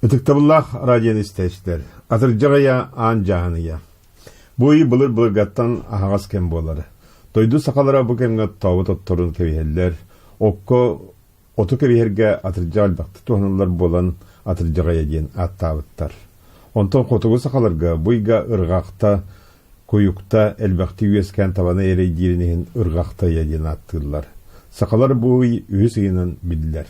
Ытыктабыллах радион истештер. Атыржагая ан жаһаная. Буй былыр гаттан ахагас кем болар. Тойду сакалара бу кемге табыт отторун кебиһеллер. Окко оту кебиһерге атыржал бакты туһаналар болан атыржагая ден аттабыттар. Онтон котугу сакаларга буйга ыргакта коюкта элбакты үескән табаны эре диринен ыргакта яден аттылар. Сакалар буй үсегенен бидлер.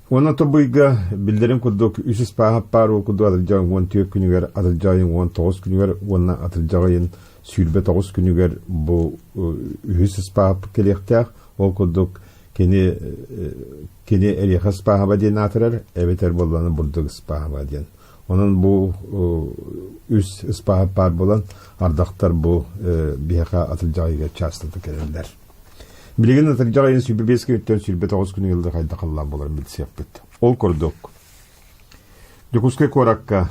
Ona to buiga bildirim kuduk üsüs paha paru kudu atılacağın 14 günüger atılacağın 19 günüger ona atılacağın sülbe 9 günüger bu üsüs paha kelekter o kuduk keni eliyas paha badin atırır ebeter bolanı burduk paha badin onun bu üs paha par bolan ardaktar bu biha atılacağıga çastı kelenler. Bilgin atılacağın sülbe 5 günden sülbe 9 günü yılda kayda kallan bolar bilsiyap bitti. Ol korduk. Dökuske korakka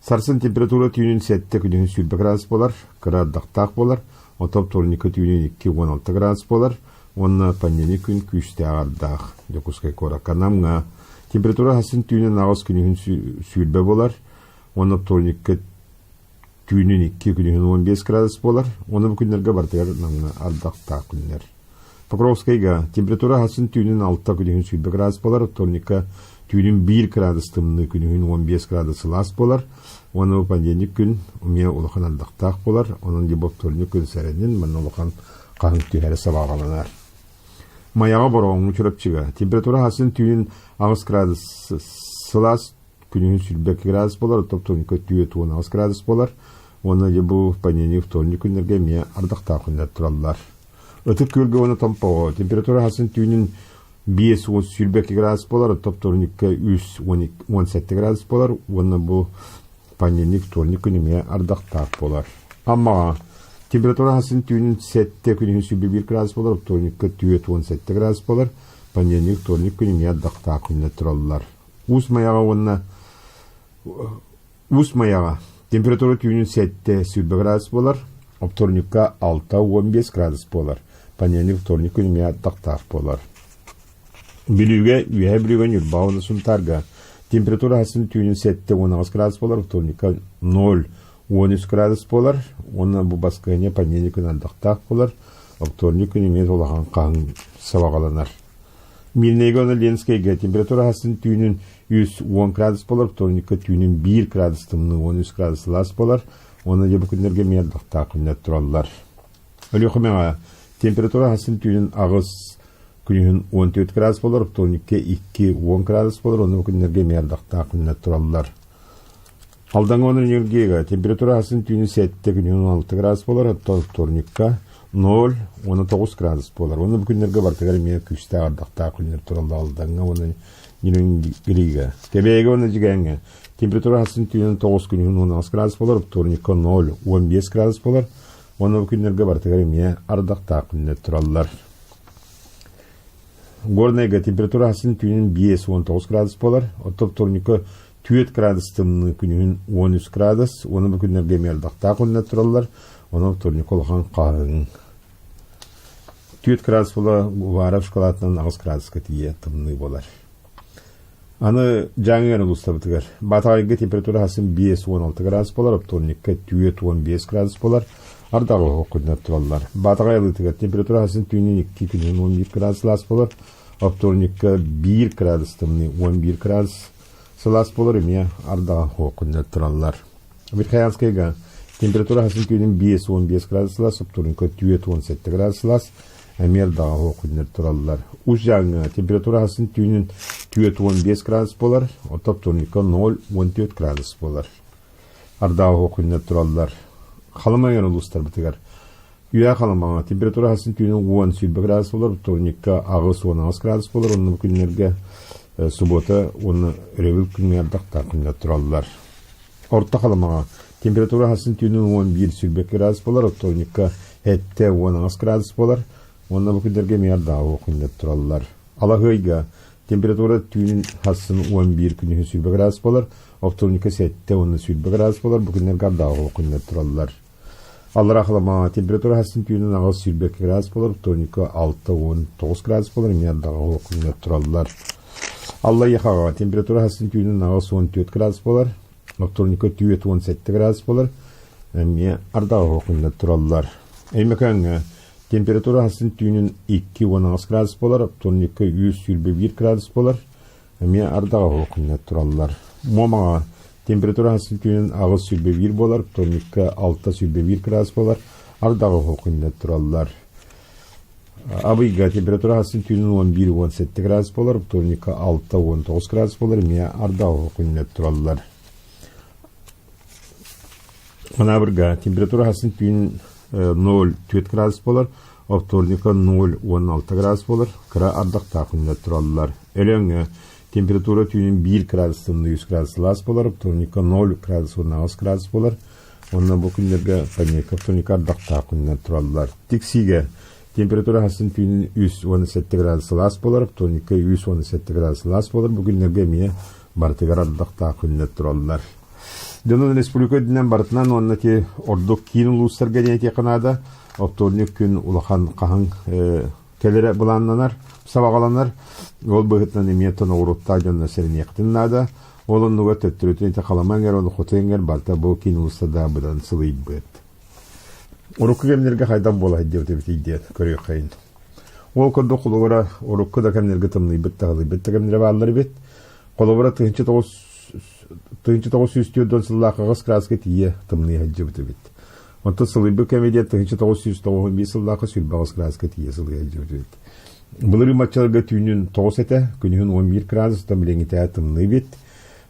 sarsın temperatura tüyünün 7 günün sülbe gradus bolar, graddaktaq bolar, otop tornika tüyünün 2-16 gradus bolar, onna pandemi gün küste ağardaq. Dökuske korakka namga temperatura hasın tüyünün ağız günün sülbe bolar, onna tornika tüyünün 2 günün 15 gradus bolar, onna bu günlerge bartayar namga ardaktaq günler. Покровскайга температура хасын түйінін 6 күнігін сүйбі градус болар, торника түйінін 1 градус тымны күнігін 15 градус лас болар, оны пандемик күн үме олықан алдақтақ болар, оның дебоп торник күн сәрінен мұны олықан қағын түйәрі сабағаланар. Маяға бұрауын чүріпчіға, температура хасын түйінін 6 градус лас күнігін сүйбі градус болар, топ торника түйі 9 градус болар, оны дебоп пандемик торник күнерге ме ардақтақ күндер тұралар. Ötüp kölge onu tampao. Temperatura hasın tüyünün 5-10 sülbeki gradus bolar, top tornika 3-17 gradus bolar. Onu bu pandemik tornik günüme ardaktaq bolar. Ama temperatura hasın tüyünün 7 gününe sülbe 1 gradus bolar, tornika tüyü 17 gradus bolar. Pandemik tornik günüme ardaktaq gününe turallar. Usmayağa temperatura tüyünün 7 sülbe gradus bolar, tornika 6-15 gradus bolar. Pandemik tornik günüme ardaktaq bolar. Bilüge üye bilügen yılbağını suntarga. Temperatura hasın tüyünün 7-16 gradus bolar, tornika 0-13 gradus bolar. Ona bu baskıya pandemik günü ardaktaq bolar. Tornik günüme olağan qağın sabağalanar. Milnege onu lenskeyge temperatura hasın tüyünün 110 gradus bolar, tornika tüyünün 1 gradus tımını 13 gradus las bolar. Ona da bu günlerge me ardaktaq günler turallar. Ölü xumega temperatura hasın tüyünün ağız günün 14 gradus bolar, tornika 2-10 gradus bolar, onu bu günlerge me ardaktaq günler turallar. Aldan onun yılgega temperatura hasın tüyünün 7 günün 16 gradus bolar, tornika 0-19 gradus bolar. Onu bu günlerge bartagar me küste ardaktaq günler turallar aldan onun yılın giliga. Kebege onu jigenge temperatura hasın tüyünün 9 günün 16 gradus bolar, tornika 0-15 gradus bolar. Onu bu günlerge bartagar me ardaktaq günler turallar. Горнайга температура hasın tüyünün 5-19 gradus bolar, otop tornika 4 gradus tımını günün 13 gradus. Onu bu günlerge me ardaktaq günler turallar. Onu tornika olğan qağın 4 gradus bolar, varab şokolatından 9 gradus katiye tımını bolar. Anı жаңы ulustabıtıgar. Batağayga temperatura hasın 5-16 gradus bolar, tornika 4-15 gradus bolar. Ardağı okunlar turallar. Batağaylıtıgar temperatura hasın tüyünün 2 günün 11 gradus las bolar, tornika 1 gradus tımını 11 gradus las bolar eme ardağı okunlar turallar. Verkhayanskayga temperatura hasın tüyünün 5-15 gradus las, tornika 4-17 gradus las. Emir dağı okunlar turallar. Uşağına temperatura hasın tüyünün 4-15 gradus bolar, otop tornika 0-14 gradus bolar. Ardağı okunlar turallar. Kalamayan uluslar bitigar. Üye kalamayan temperatura hasın tüyünün 10 sülbe gradus bolar, tornika ağız 16 gradus bolar. Onu bu günlerge subota onu revil günler ardaktaq günler turallar. Orta kalamayan temperatura hasın tüyünün 11 sülbe gradus bolar, tornika 7-16 gradus bolar. Onda bu günlerge meğer dağı okunlar turallar. Alahöyga temperatura tüyünün hasın 11 günün sülbe gradus bolar, tornika 7-10 sülbe gradus bolar. Bu günlerge dağı okunlar turallar. Allah rahlama temperatura hasın tüyünün ağız sülbe gradus bolar, tornika 6-19 gradus bolar. Meğer dağı okunlar turallar. Алла яхага температура хасын түйінен ағыз 14 градус болар. Вторника түйет 17 градус болар. Әме ардағы оқында тұралар. Әймекәңі температура хасын түйінен 2-10 градус болар. Вторника 121 градус болар. Әме ардағы оқында тұралар. Момаға температура хасын түйінен ағыз 21 болар. Вторника 6-21 градус болар. Ардағы оқында тұралар. Абыйга температура хасын түйінен 11-17 градус болар. Вторника 6-19 градус болар. Әме ардағы оқында тұралар. Манабырга температура хасын түйін 0-4 градус болар, вторника 0-16 градус болар, кыра ардақта ақында тұралылар. Өлеңі температура түйін 1 градустан 100 градус лас болар, вторника 0 градус 19 градус болар. Онна бұл күндерге панека вторника ардақта ақында тұралылар. Тексиге температура хасын түйін 117 градус лас болар, вторника 117 градус лас болар. Бұл күндерге мие бартығар ардақта ақында тұралылар. Дөнün республика динен бартынан онна те ордук кийин улустар генети канада вторник күн улахан кахан келере буланнанар сабагаланар ол быгытнан эмиетон урутта жонна серин яктыннада олон нуга төттүрүтүн те каламангер ол хотенгер барта бу кийин улустарда будан сылыйт быт урукку кемнерге хайдан бола деп идет көрөй кайын ол көрдө кулугара урукку да кемнерге тымный бит тагылы бит кемнере баалар бит колобора тынчы Тынчы 900 сыллақығыз краска тие тымны хаджыбыты бит. Онты сылыбы комедия тынчы 995 сыллақы сүлбағыз краска тие сылғы хаджыбыты бит. Бұлыры матчаларға түйінін 9 әті, күнігін 11 градус тымлеңі тәе тымны бит.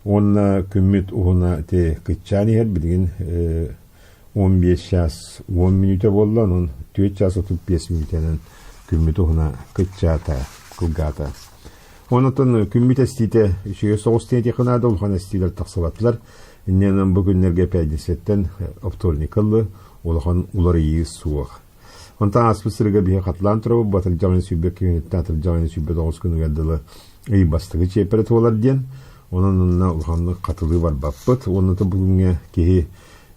Онна күммет уғына те күтчаны хәр білген 15 час 10 минута болды, оның 4 час 35 минутанын күммет уғына күтчата, күлгата. Онытын күммет әстейті үшеге соғыстен текінады, олған әстейлер тақсылатылар. Инненен бүгінлерге пәйдесеттен вторникылы, олған улары егіз суық. Онтан аспысырға бейе қатылан тұрабы, батыр жағын сүйбек кемінеттен атыр жағын сүйбек 9 күні әлділі үй бастығы чепірет олар ден. Оның олғанны қатылы бар баппыт. Оныты бүгінге кеге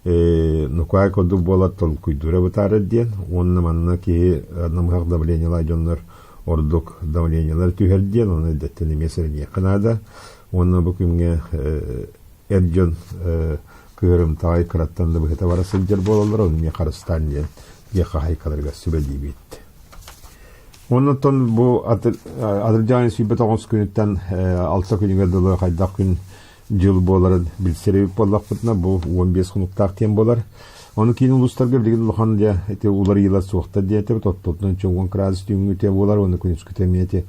нұқай коды болат тол күйдірі бұтары ден. Оның манына кеге намғақ давленелай жонлар ордук давлениялар түйерден, оны дәттен емесерін еқінада. Оны бүкінге әрджон күйірім тағай қыраттанды бұхета барасы жер болалар, оны ме қарыстан ден еқа хайқаларға сүбәді бетті. Онытын бұл адыржағын сүйбет 9 күніттен 6 күніге дылы қайдақ күн жыл боларын білсеребіп болақ бұтына, бұл 15 құнықтақ тен болар. Оны кейін ұлыстарға білген ұлған де улар елар суықта дейті, тоттотын чоңғын градус түйінгі те болар, оны күніз күтеметі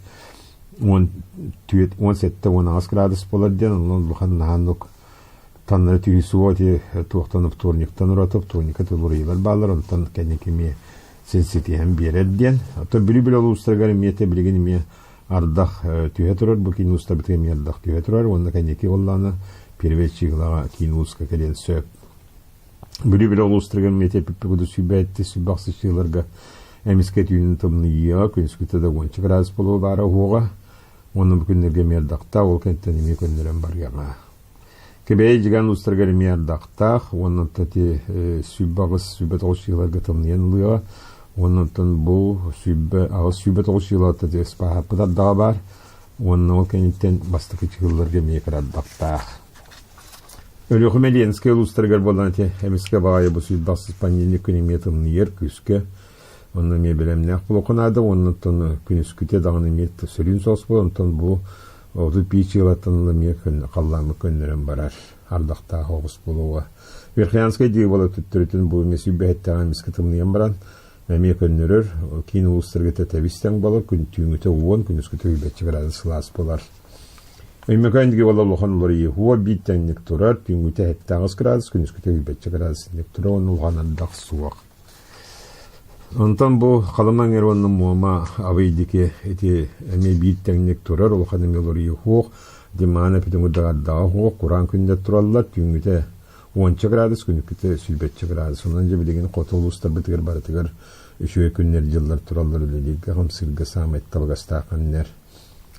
17-10 градус болар ден, оны ұлған нағанлық таннары түйі суға те туықтанып турниктан ұратып, турника тұлыр елар балар, онтан кәнекеме сенситиен берер ден. Білі-білі ұлыстарға меті білген ме ардақ түйе тұрар, бұл кейін ұлыстар біткен ме ардақ түйе тұрар, оны кәнеке оланы переветчиғылаға кейін ұлысқа кәден сөп. Бүлі-білі олыстырған метепіпі күді сүйбәтті сүйбақсы шейларға әмеске түйінің тымны еға, күніскіті де 10 градус болу бары оға. Оны бүкіндерге мердақта, ол кәнттен еме көндерен бар яға. Кебәй жеген ұлыстырған мердақтақ, оның тәте сүйбағыз сүйбәт оғы шейларға тымны еніліға. Оның тән бұл сүйбәт оғы шейларға тәте спағапыдар дағы бар. Оның ол кәнттен бастықы чығыларға мекіраддақтақ. Өліғі мәленіске ұлыстырғар болдан әте әмеске бағайы бұл сүйдбақсыз панелік күнеметінің ер күске. Оны ме білемін әқ бұл оқынады, оның тұны күнескіте дағыны метті сүрін соғыс бұл, оның бұл оғы пейчі ғылаттынылы ме қалламы көнлерін барар, ардақта оғыс болуға. Верхлянскай дейі болы түттіретін бұл ме сүйбәттіға әмеске тымниян баран, мәме көнлерір, кейін ұлыстырғы тәтәбістен болар, күн түйіңіте 10, күнескіте үйбәтші градус лас болар. Өймекәндіге ола ұлған олар ехуа биттәнлік тұрар, түйіңіте әттәғыз градус, күнескіте үйбәтші градусынлік тұрар, оны ұлған ардақ суақ. Онтан бұл қалыман әр оның мұама абайдеке әте әме биттәнлік тұрар, ұлған әме олар ехуақ, деманы петіңгі дағаддағы хуақ, құран күнде тұралар, түйіңіте 10 градус, күнескіте үйбәтші градус. Онан же білеген қоты ұлыстар бітігер барытығыр, үшуе күннер жылдар тұралар өлелеге ғымсырғы самайт талғастақыннер.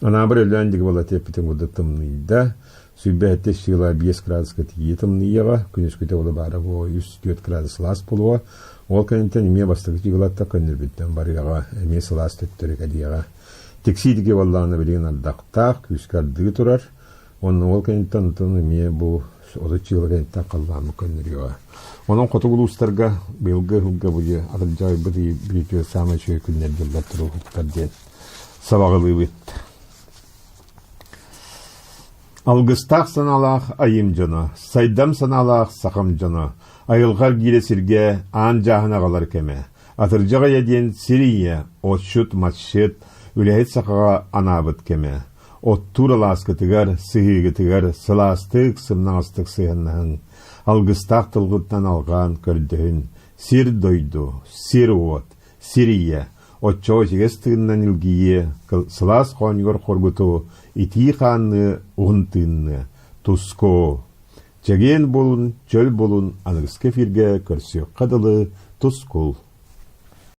Ана бір өләндігі бола теппітің бұды тымныйда, сүйбе әтте шыла 5 градусқа тие тымныйыға, күнескіте олы бары 3-4 градус лас болуға, ол кәнеттен еме бастығы жығылатта көнір біттен барыға, әме сылас төттірі кәдияға. тексидиге валланы билген ардактак күскардыгы турар. Onun ol kentten tanımıyor bu o da çılgınlıkta kalmamı könlüyor. Onun kotugulustlarga bilgi hugga bu adamcay bir bir sama şey günlerdir turuklar diye sabahlı bit. Algıstak sanalaq ayım cana, saydam sanalaq sakam cana. Ayılgar gilesirge an jahına qalar keme. Atırjaga yedin Siriye, otşut matşıt, ülehet sakaga anabıt keme. Otturalaskytygar, syhygytygar, sylastık, symnastık syhynnaň, algystak tılgıtdan algan kördühün, sir doydu, sir ot, Siriye, otço jegestiginden ilgiye, sylas qonyor korgutu, iti qanny, uğuntynny, tusko, Çegen bolun, çöl bolun, anıgıske firge, körsüyor kadılı, tuskul.